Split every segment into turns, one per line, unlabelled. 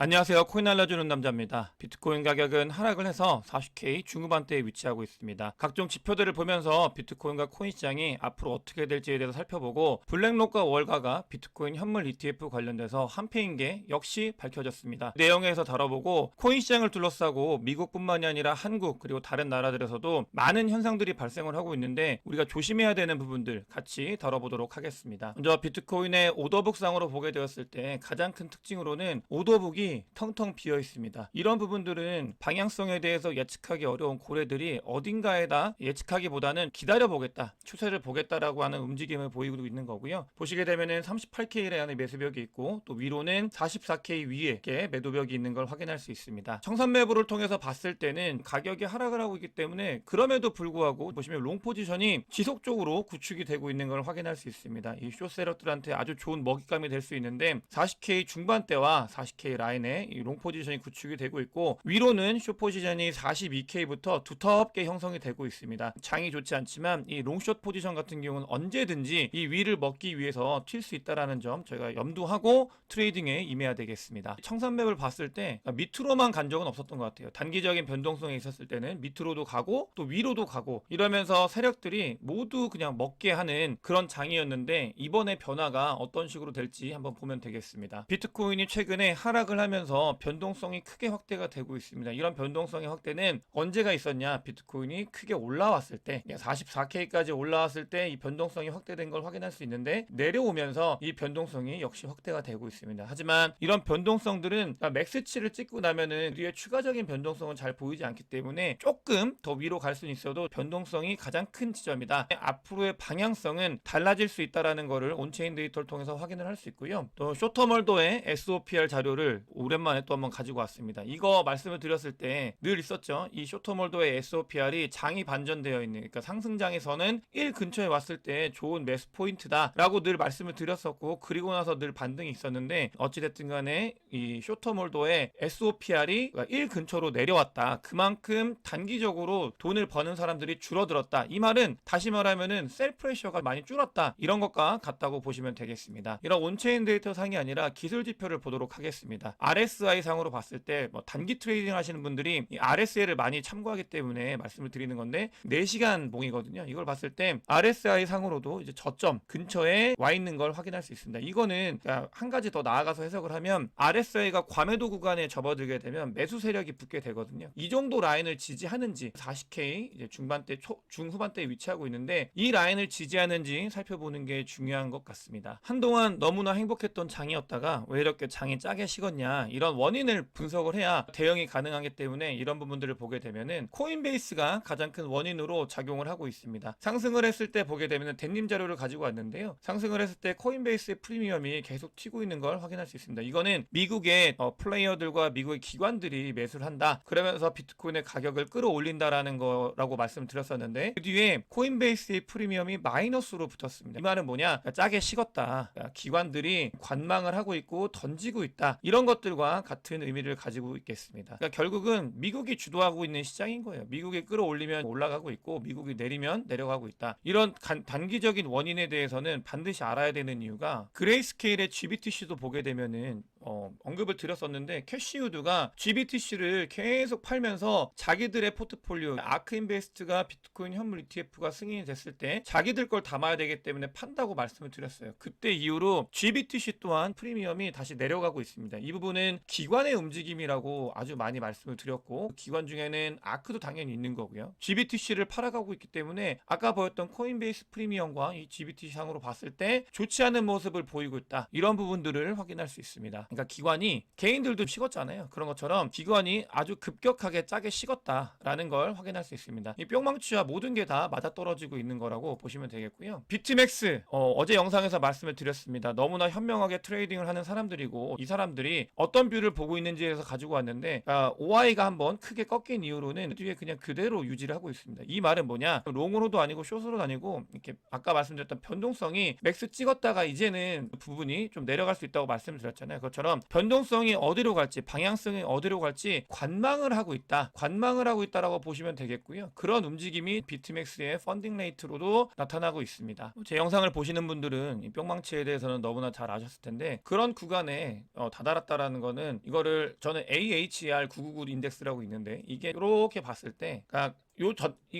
안녕하세요. 코인 알려주는 남자입니다. 비트코인 가격은 하락을 해서 40K 중후반대에 위치하고 있습니다. 각종 지표들을 보면서 비트코인과 코인 시장이 앞으로 어떻게 될지에 대해서 살펴보고 블랙록과 월가가 비트코인 현물 ETF 관련돼서 한패인 게 역시 밝혀졌습니다. 내용에서 다뤄보고 코인 시장을 둘러싸고 미국뿐만이 아니라 한국 그리고 다른 나라들에서도 많은 현상들이 발생을 하고 있는데 우리가 조심해야 되는 부분들 같이 다뤄보도록 하겠습니다. 먼저 비트코인의 오더북상으로 보게 되었을 때 가장 큰 특징으로는 오더북이 텅텅 비어 있습니다. 이런 부분들은 방향성에 대해서 예측하기 어려운 고래들이 어딘가에다 예측하기보다는 기다려보겠다, 추세를 보겠다라고 하는 움직임을 보이고 있는 거고요. 보시게 되면은 38K라는 매수벽이 있고 또 위로는 44K 위에 매도벽이 있는 걸 확인할 수 있습니다. 청산 매부를 통해서 봤을 때는 가격이 하락을 하고 있기 때문에 그럼에도 불구하고 보시면 롱 포지션이 지속적으로 구축이 되고 있는 걸 확인할 수 있습니다. 이 숏세력들한테 아주 좋은 먹잇감이 될 수 있는데 40K 중반대와 40K 라인에 이 롱 포지션이 구축이 되고 있고 위로는 숏 포지션이 42K부터 두텁게 형성이 되고 있습니다. 장이 좋지 않지만 이 롱숏 포지션 같은 경우는 언제든지 이 위를 먹기 위해서 튈 수 있다라는 점 저희가 염두하고 트레이딩에 임해야 되겠습니다. 청산맵을 봤을 때 밑으로만 간 적은 없었던 것 같아요. 단기적인 변동성이 있었을 때는 밑으로도 가고 또 위로도 가고 이러면서 세력들이 모두 그냥 먹게 하는 그런 장이었는데 이번에 변화가 어떤 식으로 될지 한번 보면 되겠습니다. 비트코인이 최근에 하락을 하면서 변동성이 크게 확대가 되고 있습니다. 이런 변동성의 확대는 언제가 있었냐? 비트코인이 크게 올라왔을 때 44K까지 올라왔을 때 이 변동성이 확대된 걸 확인할 수 있는데 내려오면서 이 변동성이 역시 확대가 되고 있습니다. 하지만 이런 변동성들은 맥스치를 찍고 나면은 뒤에 추가적인 변동성은 잘 보이지 않기 때문에 조금 더 위로 갈 수는 있어도 변동성이 가장 큰 지점이다. 앞으로의 방향성은 달라질 수 있다라는 거를 온체인 데이터를 통해서 확인을 할 수 있고요. 또 쇼터멀도의 SOPR 자료를 오랜만에 또 한번 가지고 왔습니다. 이거 말씀을 드렸을 때 늘 있었죠. 이 쇼터몰도의 SOPR이 장이 반전되어 있는, 그러니까 상승장에서는 1 근처에 왔을 때 좋은 매수 포인트다 라고 늘 말씀을 드렸었고 그리고 나서 늘 반등이 있었는데 어찌됐든 간에 이 쇼터몰도의 SOPR이 1 근처로 내려왔다. 그만큼 단기적으로 돈을 버는 사람들이 줄어들었다. 이 말은 다시 말하면은 셀 프레셔가 많이 줄었다. 이런 것과 같다고 보시면 되겠습니다. 이런 온체인 데이터 상이 아니라 기술 지표를 보도록 하겠습니다. RSI 상으로 봤을 때 뭐 단기 트레이딩 하시는 분들이 이 RSI를 많이 참고하기 때문에 말씀을 드리는 건데 4시간 봉이거든요. 이걸 봤을 때 RSI 상으로도 이제 저점 근처에 와 있는 걸 확인할 수 있습니다. 이거는 한 가지 더 나아가서 해석을 하면 RSI가 과매도 구간에 접어들게 되면 매수 세력이 붙게 되거든요. 이 정도 라인을 지지하는지 40K 이제 중반대 중후반대에 위치하고 있는데 이 라인을 지지하는지 살펴보는 게 중요한 것 같습니다. 한동안 너무나 행복했던 장이었다가 왜 이렇게 장이 짜게 식었냐 이런 원인을 분석을 해야 대응이 가능하기 때문에 이런 부분들을 보게 되면은 코인베이스가 가장 큰 원인으로 작용을 하고 있습니다. 상승을 했을 때 보게 되면은 댄님 자료를 가지고 왔는데요. 상승을 했을 때 코인베이스의 프리미엄이 계속 튀고 있는 걸 확인할 수 있습니다. 이거는 미국의 플레이어들과 미국의 기관들이 매수를 한다. 그러면서 비트코인의 가격을 끌어올린다라는 거라고 말씀드렸었는데 그 뒤에 코인베이스의 프리미엄이 마이너스로 붙었습니다. 이 말은 뭐냐? 짜게 식었다. 기관들이 관망을 하고 있고 던지고 있다. 이런 것들과 같은 의미를 가지고 있겠습니다. 그러니까 결국은 미국이 주도하고 있는 시장인 거예요. 미국이 끌어올리면 올라가고 있고 미국이 내리면 내려가고 있다. 이런 단기적인 원인에 대해서는 반드시 알아야 되는 이유가 그레이스케일의 GBTC도 보게 되면은 언급을 드렸었는데 캐시우드가 GBTC를 계속 팔면서 자기들의 포트폴리오 아크인베스트가 비트코인 현물 ETF가 승인이 됐을 때 자기들 걸 담아야 되기 때문에 판다고 말씀을 드렸어요. 그때 이후로 GBTC 또한 프리미엄이 다시 내려가고 있습니다. 이 부분은 기관의 움직임이라고 아주 많이 말씀을 드렸고 기관 중에는 아크도 당연히 있는 거고요. GBTC를 팔아가고 있기 때문에 아까 보였던 코인베이스 프리미엄과 이 GBTC 상으로 봤을 때 좋지 않은 모습을 보이고 있다. 이런 부분들을 확인할 수 있습니다. 그러니까 기관이 개인들도 식었잖아요. 그런 것처럼 기관이 아주 급격하게 짜게 식었다라는 걸 확인할 수 있습니다. 이 뿅망치와 모든 게 다 맞아떨어지고 있는 거라고 보시면 되겠고요. 비트맥스 어제 영상에서 말씀을 드렸습니다. 너무나 현명하게 트레이딩을 하는 사람들이고 이 사람들이 어떤 뷰를 보고 있는지에서 가지고 왔는데 OI가 한번 크게 꺾인 이후로는 뒤에 그냥 그대로 유지를 하고 있습니다. 이 말은 뭐냐? 롱으로도 아니고 숏으로도 아니고 이렇게 아까 말씀드렸던 변동성이 맥스 찍었다가 이제는 부분이 좀 내려갈 수 있다고 말씀을 드렸잖아요. 그것처럼 것처럼 변동성이 어디로 갈지, 방향성이 어디로 갈지 관망을 하고 있다. 관망을 하고 있다라고 보시면 되겠고요. 그런 움직임이 비트맥스의 펀딩 레이트로도 나타나고 있습니다. 제 영상을 보시는 분들은 이 뿅망치에 대해서는 너무나 잘 아셨을 텐데, 그런 구간에 다다랐다라는 거는, 이거를 저는 AHR 999 인덱스라고 있는데, 이게 이렇게 봤을 때, 그러니까 이거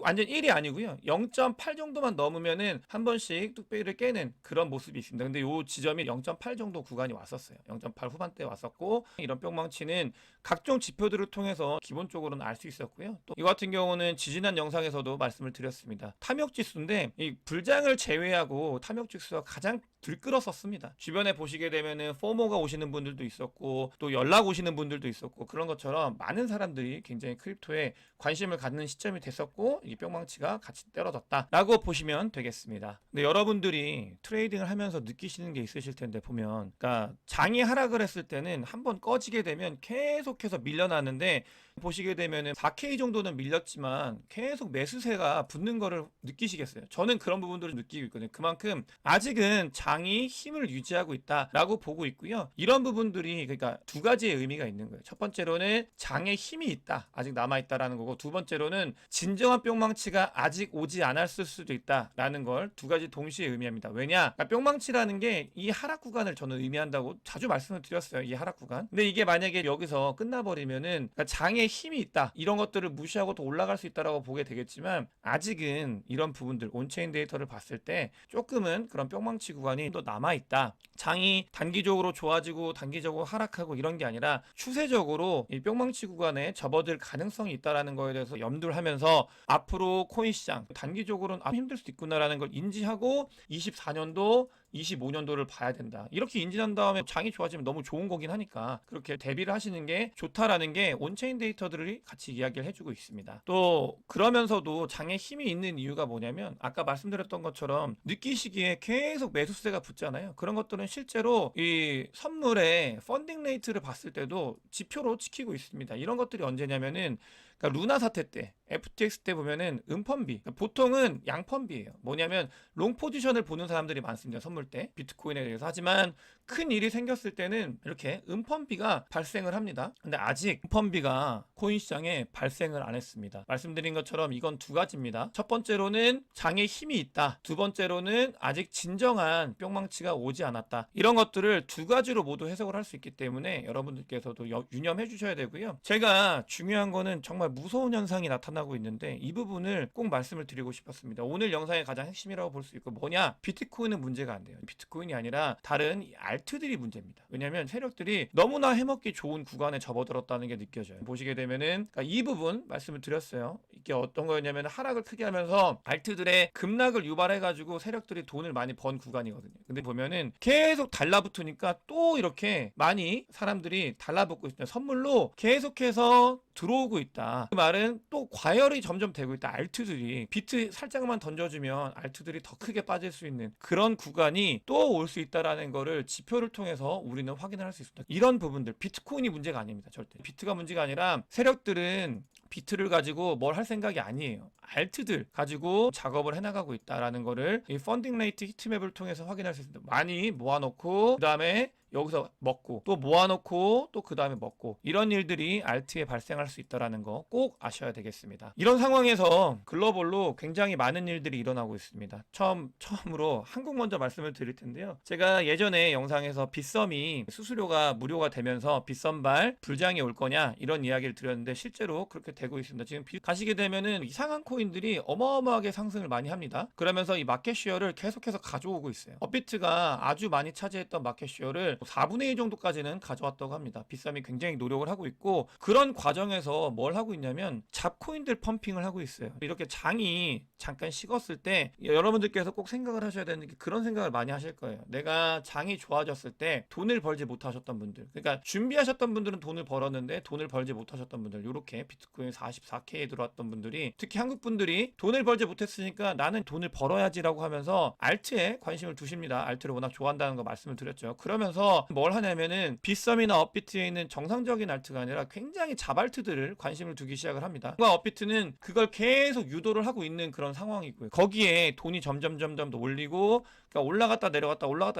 완전 1이 아니고요. 0.8 정도만 넘으면은 한 번씩 뚝배기를 깨는 그런 모습이 있습니다. 근데 요 지점이 0.8 정도 구간이 왔었어요. 0.8 후반대에 왔었고, 이런 뿅망치는 각종 지표들을 통해서 기본적으로는 알 수 있었고요. 또 이거 같은 경우는 지지난 영상에서도 말씀을 드렸습니다. 탐욕 지수인데, 이 불장을 제외하고 탐욕 지수가 가장 들끓었었습니다. 주변에 보시게 되면은 포모가 오시는 분들도 있었고, 또 연락 오시는 분들도 있었고, 그런 것처럼 많은 사람들이 굉장히 크립토에 관심을 갖는 시점이 됐었고, 이 뿅망치가 같이 떨어졌다라고 보시면 되겠습니다. 근데 여러분들이 트레이딩을 하면서 느끼시는 게 있으실 텐데, 보면, 그러니까 장이 하락을 했을 때는 한번 꺼지게 되면 계속해서 밀려나는데, 보시게 되면은 4K 정도는 밀렸지만 계속 매수세가 붙는 거를 느끼시겠어요. 저는 그런 부분들을 느끼고 있거든요. 그만큼 아직은 장이 힘을 유지하고 있다라고 보고 있고요. 이런 부분들이, 그러니까 두 가지의 의미가 있는 거예요. 첫 번째로는 장에 힘이 있다, 아직 남아있다라는 거고, 두 번째로는 진정한 뿅망치가 아직 오지 않았을 수도 있다라는 걸 두 가지 동시에 의미합니다. 왜냐? 그러니까 뿅망치라는 게 이 하락 구간을 저는 의미한다고 자주 말씀을 드렸어요. 이 하락 구간. 근데 이게 만약에 여기서 끝나버리면은, 그러니까 장에 힘이 있다, 이런 것들을 무시하고 더 올라갈 수 있다라고 보게 되겠지만, 아직은 이런 부분들, 온체인 데이터를 봤을 때 조금은 그런 뿅망치 구간이 또 남아있다. 장이 단기적으로 좋아지고 단기적으로 하락하고 이런 게 아니라 추세적으로 이 뿅망치 구간에 접어들 가능성이 있다라는 거에 대해서 염두를 하면서, 앞으로 코인 시장 단기적으로는 힘들 수도 있구나라는 걸 인지하고 24년도 25년도를 봐야 된다, 이렇게 인지한 다음에 장이 좋아지면 너무 좋은 거긴 하니까 그렇게 대비를 하시는 게 좋다라는 게 온체인 데이터들이 같이 이야기를 해주고 있습니다. 또 그러면서도 장에 힘이 있는 이유가 뭐냐면, 아까 말씀드렸던 것처럼 느끼시기에 계속 매수세가 붙잖아요. 그런 것들은 실제로 이 선물의 펀딩 레이트를 봤을 때도 지표로 지키고 있습니다. 이런 것들이 언제냐면은, 그러니까 루나 사태 때, FTX 때 보면은 음펀비, 그러니까 보통은 양펀비예요. 뭐냐면 롱 포지션을 보는 사람들이 많습니다. 선물 때 비트코인에 대해서. 하지만 큰 일이 생겼을 때는 이렇게 음펀비가 발생을 합니다. 근데 아직 음펀비가 코인 시장에 발생을 안 했습니다. 말씀드린 것처럼 이건 두 가지입니다. 첫 번째로는 장에 힘이 있다, 두 번째로는 아직 진정한 뿅망치가 오지 않았다. 이런 것들을 두 가지로 모두 해석을 할 수 있기 때문에 여러분들께서도 유념해 주셔야 되고요. 제가 중요한 거는 정말 무서운 현상이 나타나고 있는데, 이 부분을 꼭 말씀을 드리고 싶었습니다. 오늘 영상의 가장 핵심이라고 볼 수 있고, 뭐냐? 비트코인은 문제가 안 돼요. 비트코인이 아니라 다른 알트들이 문제입니다. 왜냐하면 세력들이 너무나 해먹기 좋은 구간에 접어들었다는 게 느껴져요. 보시게 되면은, 그러니까 이 부분 말씀을 드렸어요. 이게 어떤 거였냐면, 하락을 크게 하면서 알트들의 급락을 유발해가지고 세력들이 돈을 많이 번 구간이거든요. 근데 보면은 계속 달라붙으니까 또 이렇게 많이 사람들이 달라붙고 있어요. 선물로 계속해서 들어오고 있다. 그 말은 또 과열이 점점 되고 있다. 알트들이 비트 살짝만 던져주면 알트들이 더 크게 빠질 수 있는 그런 구간이 또 올 수 있다라는 거를 지표를 통해서 우리는 확인을 할 수 있습니다. 이런 부분들, 비트코인이 문제가 아닙니다. 절대 비트가 문제가 아니라, 세력들은 비트를 가지고 뭘 할 생각이 아니에요. 알트들 가지고 작업을 해나가고 있다라는 거를 이 펀딩 레이트 히트맵을 통해서 확인할 수 있습니다. 많이 모아놓고 그 다음에 여기서 먹고, 또 모아놓고 또 그 다음에 먹고, 이런 일들이 알트에 발생할 수 있다는 거 꼭 아셔야 되겠습니다. 이런 상황에서 글로벌로 굉장히 많은 일들이 일어나고 있습니다. 처음으로 한국 먼저 말씀을 드릴 텐데요. 제가 예전에 영상에서 빗썸이 수수료가 무료가 되면서 빗썸발 불장이 올 거냐, 이런 이야기를 드렸는데 실제로 그렇게 되고 있습니다. 지금 가시게 되면은 이상한 코인들이 어마어마하게 상승을 많이 합니다. 그러면서 이 마켓쉐어를 계속해서 가져오고 있어요. 업비트가 아주 많이 차지했던 마켓쉐어를 4분의 1 정도까지는 가져왔다고 합니다. 빗썸이 굉장히 노력을 하고 있고, 그런 과정에서 뭘 하고 있냐면 잡코인들 펌핑을 하고 있어요. 이렇게 장이 잠깐 식었을 때 여러분들께서 꼭 생각을 하셔야 되는 게, 그런 생각을 많이 하실 거예요. 내가 장이 좋아졌을 때 돈을 벌지 못하셨던 분들, 그러니까 준비하셨던 분들은 돈을 벌었는데 돈을 벌지 못하셨던 분들, 이렇게 비트코인 비트코인 44K에 들어왔던 분들이, 특히 한국 분들이 돈을 벌지 못했으니까 나는 돈을 벌어야지라고 하면서 알트에 관심을 두십니다. 알트를 워낙 좋아한다는 거 말씀을 드렸죠. 그러면서 뭘 하냐면은 빗썸이나 업비트에 있는 정상적인 알트가 아니라 굉장히 자발트들을 관심을 두기 시작을 합니다. 업비트는 그걸 계속 유도를 하고 있는 그런 상황이고요. 거기에 돈이 점점 더 올리고, 그러니까 올라갔다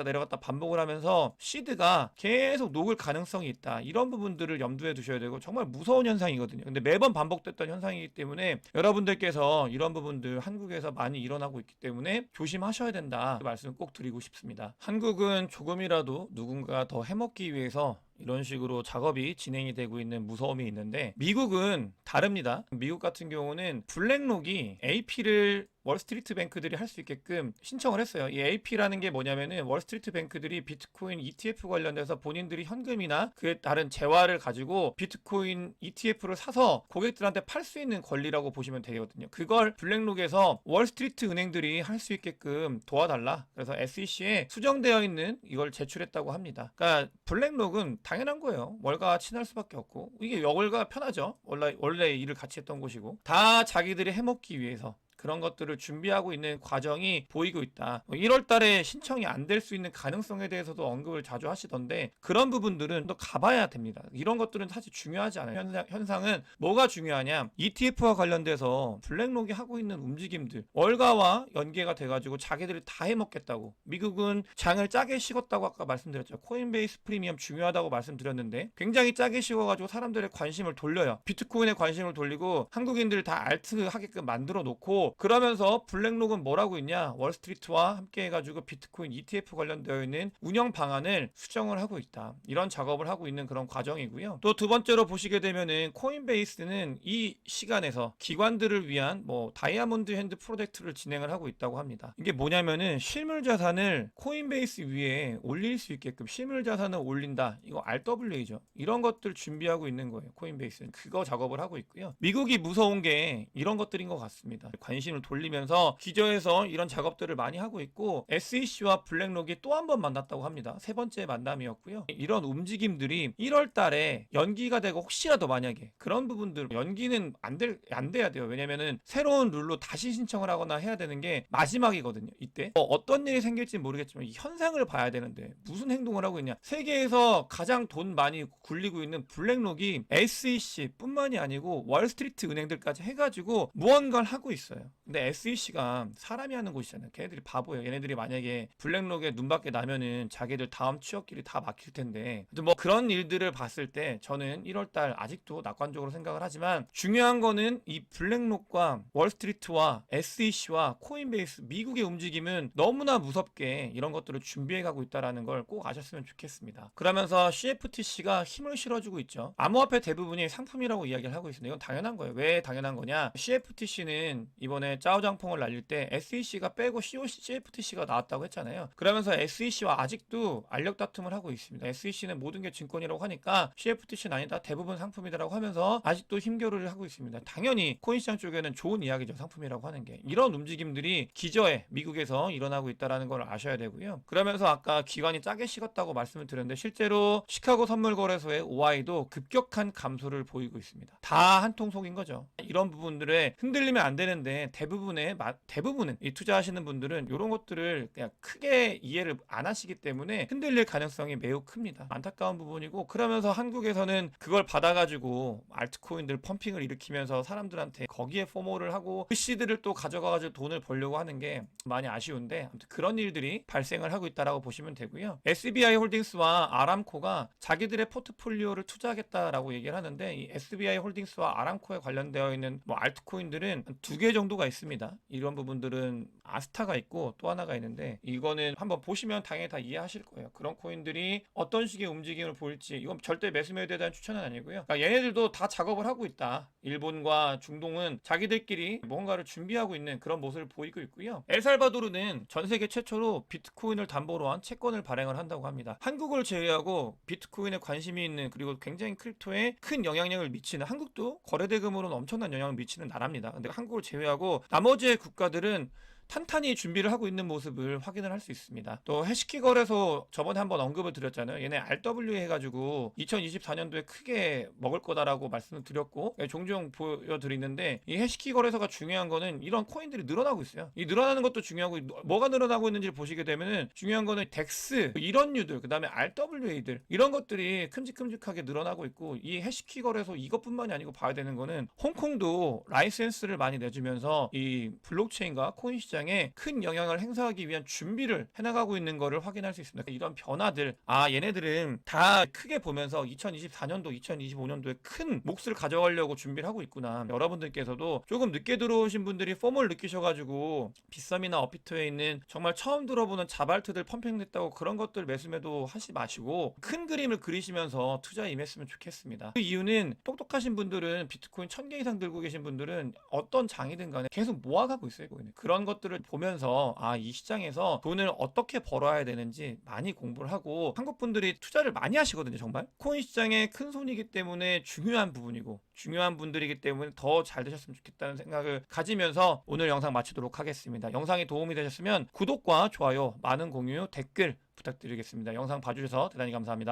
내려갔다 반복을 하면서 시드가 계속 녹을 가능성이 있다. 이런 부분들을 염두에 두셔야 되고, 정말 무서운 현상이거든요. 근데 매번 반복됐던 현상이기 때문에 여러분들께서 이런 부분들 한국에서 많이 일어나고 있기 때문에 조심하셔야 된다, 그 말씀을 꼭 드리고 싶습니다. 한국은 조금이라도 누군가 더 해먹기 위해서 이런 식으로 작업이 진행이 되고 있는 무서움이 있는데, 미국은 다릅니다. 미국 같은 경우는 블랙록이 AP를 월스트리트 뱅크들이 할 수 있게끔 신청을 했어요. 이 AP라는 게 뭐냐면은 월스트리트 뱅크들이 비트코인 ETF 관련돼서 본인들이 현금이나 그에 따른 재화를 가지고 비트코인 ETF를 사서 고객들한테 팔 수 있는 권리라고 보시면 되거든요. 그걸 블랙록에서 월스트리트 은행들이 할 수 있게끔 도와달라, 그래서 SEC에 수정되어 있는 이걸 제출했다고 합니다. 그러니까 블랙록은 당연한 거예요. 월가와 친할 수밖에 없고, 이게 월가 편하죠. 원래 일을 같이 했던 곳이고, 다 자기들이 해먹기 위해서 그런 것들을 준비하고 있는 과정이 보이고 있다. 1월 달에 신청이 안 될 수 있는 가능성에 대해서도 언급을 자주 하시던데, 그런 부분들은 또 가봐야 됩니다. 이런 것들은 사실 중요하지 않아요. 현상은 뭐가 중요하냐, ETF와 관련돼서 블랙록이 하고 있는 움직임들, 월가와 연계가 돼가지고 자기들이 다 해먹겠다고. 미국은 장을 짜게 식었다고 아까 말씀드렸죠. 코인베이스 프리미엄 중요하다고 말씀드렸는데, 굉장히 짜게 식어가지고 사람들의 관심을 돌려요. 비트코인에 관심을 돌리고 한국인들 다 알트 하게끔 만들어 놓고, 그러면서 블랙록은 뭘 하고 있냐, 월스트리트와 함께 해가지고 비트코인 ETF 관련되어 있는 운영 방안을 수정을 하고 있다. 이런 작업을 하고 있는 그런 과정이고요. 또 두 번째로 보시게 되면은 코인베이스는 이 시간에서 기관들을 위한 뭐 다이아몬드 핸드 프로젝트를 진행을 하고 있다고 합니다. 이게 뭐냐면은 실물 자산을 코인베이스 위에 올릴 수 있게끔, 실물 자산을 올린다, 이거 RWA죠. 이런 것들 준비하고 있는 거예요. 코인베이스는 그거 작업을 하고 있고요. 미국이 무서운 게 이런 것들인 것 같습니다. 관심을 돌리면서 기저에서 이런 작업들을 많이 하고 있고, SEC와 블랙록이 또 한 번 만났다고 합니다. 세 번째 만남이었고요. 이런 움직임들이 1월 달에 연기가 되고, 혹시라도 만약에 그런 부분들 연기는 안 돼야 돼요. 왜냐면은 새로운 룰로 다시 신청을 하거나 해야 되는 게 마지막이거든요. 이때 어떤 일이 생길지 모르겠지만 이 현상을 봐야 되는데 무슨 행동을 하고 있냐. 세계에서 가장 돈 많이 굴리고 있는 블랙록이 SEC 뿐만이 아니고 월스트리트 은행들까지 해가지고 무언가를 하고 있어요. 근데 SEC가 사람이 하는 곳이잖아요. 걔네들이 바보예요. 얘네들이 만약에 블랙록에 눈밖에 나면은 자기들 다음 취업길이 다 막힐 텐데, 뭐 그런 일들을 봤을 때 저는 1월달 아직도 낙관적으로 생각을 하지만, 중요한 거는 이 블랙록과 월스트리트와 SEC와 코인베이스, 미국의 움직임은 너무나 무섭게 이런 것들을 준비해가고 있다는 걸 꼭 아셨으면 좋겠습니다. 그러면서 CFTC가 힘을 실어주고 있죠. 암호화폐 대부분이 상품이라고 이야기를 하고 있습니다. 이건 당연한 거예요. 왜 당연한 거냐, CFTC는 이번에 짜오장풍을 날릴 때 SEC가 빼고 CFTC가 나왔다고 했잖아요. 그러면서 SEC와 아직도 알력 다툼을 하고 있습니다. SEC는 모든 게 증권이라고 하니까 CFTC는 아니다, 대부분 상품이다라고 하면서 아직도 힘겨루를 하고 있습니다. 당연히 코인시장 쪽에는 좋은 이야기죠, 상품이라고 하는 게. 이런 움직임들이 기저에 미국에서 일어나고 있다는 걸 아셔야 되고요. 그러면서 아까 기관이 짜게 식었다고 말씀을 드렸는데, 실제로 시카고 선물거래소의 OI도 급격한 감소를 보이고 있습니다. 다 한통 속인 거죠. 이런 부분들에 흔들리면 안 되는데, 대부분은 이 투자하시는 분들은 이런 것들을 그냥 크게 이해를 안 하시기 때문에 흔들릴 가능성이 매우 큽니다. 안타까운 부분이고, 그러면서 한국에서는 그걸 받아가지고 알트코인들 펌핑을 일으키면서 사람들한테 거기에 포모를 하고 그 시드를 또 가져가가지고 돈을 벌려고 하는 게 많이 아쉬운데, 아무튼 그런 일들이 발생을 하고 있다라고 보시면 되고요. SBI 홀딩스와 아람코가 자기들의 포트폴리오를 투자하겠다라고 얘기를 하는데, 이 SBI 홀딩스와 아람코에 관련되어 있는 뭐 알트코인들은 두 개 정도가 있습니다. 이런 부분들은 아스타가 있고 또 하나가 있는데, 이거는 한번 보시면 당연히 다 이해하실 거예요. 그런 코인들이 어떤 식의 움직임을 보일지. 이건 절대 매수매도에 대한 추천은 아니고요. 그러니까 얘네들도 다 작업을 하고 있다. 일본과 중동은 자기들끼리 뭔가를 준비하고 있는 그런 모습을 보이고 있고요. 엘살바도르는 전 세계 최초로 비트코인을 담보로 한 채권을 발행을 한다고 합니다. 한국을 제외하고 비트코인에 관심이 있는, 그리고 굉장히 크립토에 큰 영향력을 미치는, 한국도 거래대금으로는 엄청난 영향을 미치는 나라입니다. 근데 한국을 제외하고 나머지의 국가들은 탄탄히 준비를 하고 있는 모습을 확인을 할 수 있습니다. 또 해시키 거래소 저번에 한번 언급을 드렸잖아요. 얘네 RWA 해가지고 2024년도에 크게 먹을 거다라고 말씀을 드렸고 종종 보여드리는데 이 해시키 거래소가 중요한 거는 이런 코인들이 늘어나고 있어요. 이 늘어나는 것도 중요하고 뭐가 늘어나고 있는지를 보시게 되면은 중요한 거는 덱스 이런 류들 그 다음에 RWA들 이런 것들이 큼직큼직하게 늘어나고 있고 이 해시키 거래소 이것뿐만이 아니고 봐야 되는 거는 홍콩도 라이센스를 많이 내주면서 이 블록체인과 코인 시장에 큰 영향을 행사하기 위한 준비를 해나가고 있는 거를 확인할 수 있습니다. 이런 변화들 얘네들은 다 크게 보면서 2024년도 2025년도에 큰 몫을 가져가려고 준비를 하고 있구나. 여러분들께서도 조금 늦게 들어오신 분들이 포멀 느끼셔가지고 빗썸이나 업비트에 있는 정말 처음 들어보는 자발트들 펌핑됐다고 그런 것들 매수매도 하지 마시고 큰 그림을 그리시면서 투자에 임했으면 좋겠습니다. 그 이유는 똑똑하신 분들은 비트코인 1000개 이상 들고 계신 분들은 어떤 장이든 간에 계속 모아가고 있어요. 그런 것들을 보면서 이 시장에서 돈을 어떻게 벌어야 되는지 많이 공부를 하고 한국 분들이 투자를 많이 하시거든요. 정말 코인 시장의 큰 손이기 때문에 중요한 부분이고 중요한 분들이기 때문에 더 잘 되셨으면 좋겠다는 생각을 가지면서 오늘 영상 마치도록 하겠습니다. 영상이 도움이 되셨으면 구독과 좋아요, 많은 공유, 댓글 부탁드리겠습니다. 영상 봐주셔서 대단히 감사합니다.